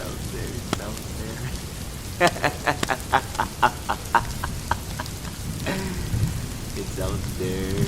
It's out there.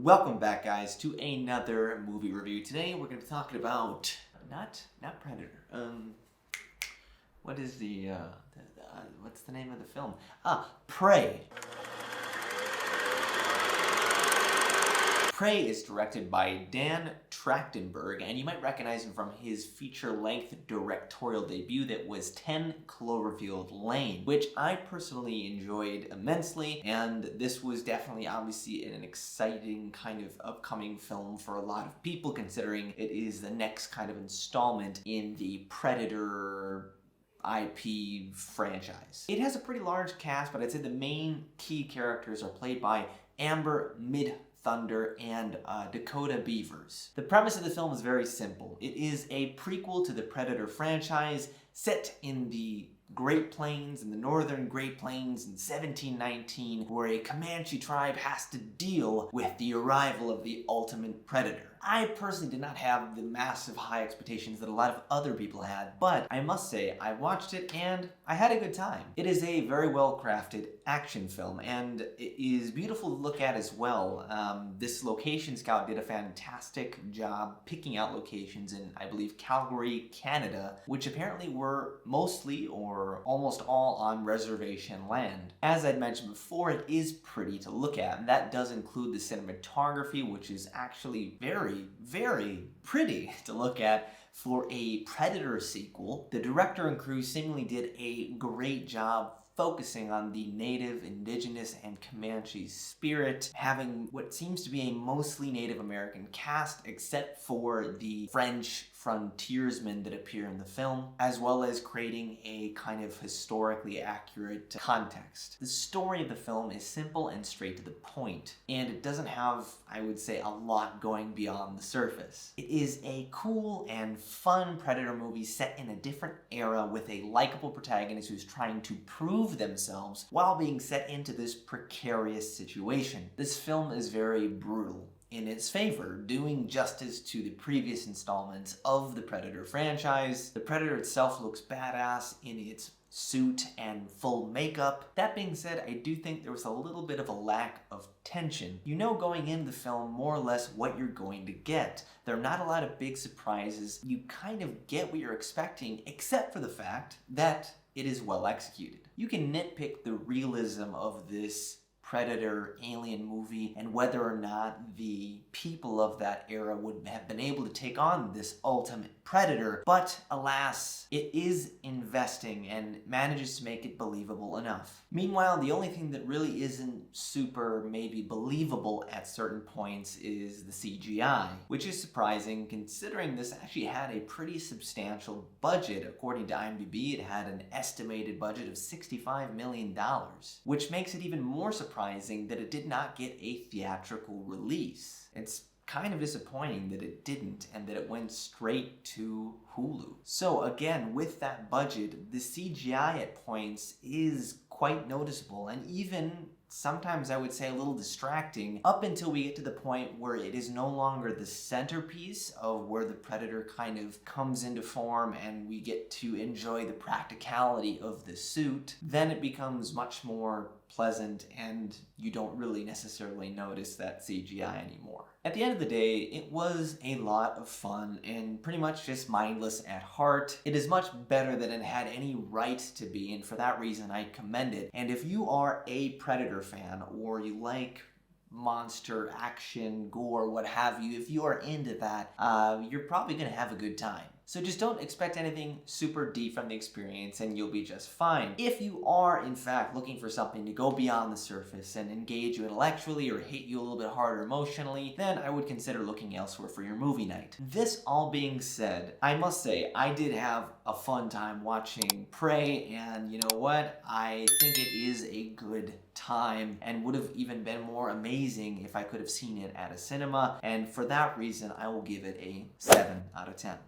Welcome back, guys, to another movie review. Today we're going to be talking about not Predator. What is what's the name of the film? Prey. Prey is directed by Dan Trachtenberg, and you might recognize him from his feature-length directorial debut that was 10 Cloverfield Lane, which I personally enjoyed immensely, and this was definitely obviously an exciting kind of upcoming film for a lot of people, considering it is the next kind of installment in the Predator IP franchise. It has a pretty large cast, but I'd say the main key characters are played by Amber Midthunder and Dakota Beavers. The premise of the film is very simple. It is a prequel to the Predator franchise set in the Great Plains, in the northern Great Plains in 1719, where a Comanche tribe has to deal with the arrival of the ultimate predator. I personally did not have the massive high expectations that a lot of other people had, but I must say I watched it and I had a good time. It is a very well crafted action film, and it is beautiful to look at as well. This location scout did a fantastic job picking out locations in, I believe, Calgary, Canada, which apparently were mostly or almost all on reservation land. As I'd mentioned before, it is pretty to look at, and that does include the cinematography, which is actually very pretty to look at for a Predator sequel. The director and crew seemingly did a great job focusing on the native, indigenous, and Comanche spirit, having what seems to be a mostly Native American cast, except for the French frontiersmen that appear in the film, as well as creating a kind of historically accurate context. The story of the film is simple and straight to the point, and it doesn't have, I would say, a lot going beyond the surface. It is a cool and fun Predator movie set in a different era with a likable protagonist who's trying to prove themselves while being set into this precarious situation. This film is very brutal in its favor, doing justice to the previous installments of the Predator franchise. The Predator itself looks badass in its suit and full makeup. That being said, I do think there was a little bit of a lack of tension. You know going into the film more or less what you're going to get. There are not a lot of big surprises. You kind of get what you're expecting, except for the fact that it is well executed. You can nitpick the realism of this Predator alien movie and whether or not the people of that era would have been able to take on this ultimate predator, but alas, it is investing and manages to make it believable enough. Meanwhile, the only thing that really isn't super maybe believable at certain points is the CGI, which is surprising considering this actually had a pretty substantial budget. According to IMDb, it had an estimated budget of $65 million, which makes it even more surprising that it did not get a theatrical release. It's kind of disappointing that it didn't and that it went straight to Hulu. So again, with that budget, the CGI at points is quite noticeable and even sometimes I would say a little distracting up until we get to the point where it is no longer the centerpiece of where the Predator kind of comes into form and we get to enjoy the practicality of the suit. Then it becomes much more pleasant and you don't really necessarily notice that CGI anymore. At the end of the day, it was a lot of fun and pretty much just mindless at heart. It is much better than it had any right to be, and for that reason I commend it. And if you are a Predator fan or you like monster action, gore, what have you, if you are into that, you're probably gonna have a good time. So just don't expect anything super deep from the experience and you'll be just fine. If you are, in fact, looking for something to go beyond the surface and engage you intellectually or hit you a little bit harder emotionally, then I would consider looking elsewhere for your movie night. This all being said, I must say, I did have a fun time watching Prey, and you know what? I think it is a good time and would have even been more amazing if I could have seen it at a cinema, and for that reason, I will give it a 7 out of 10.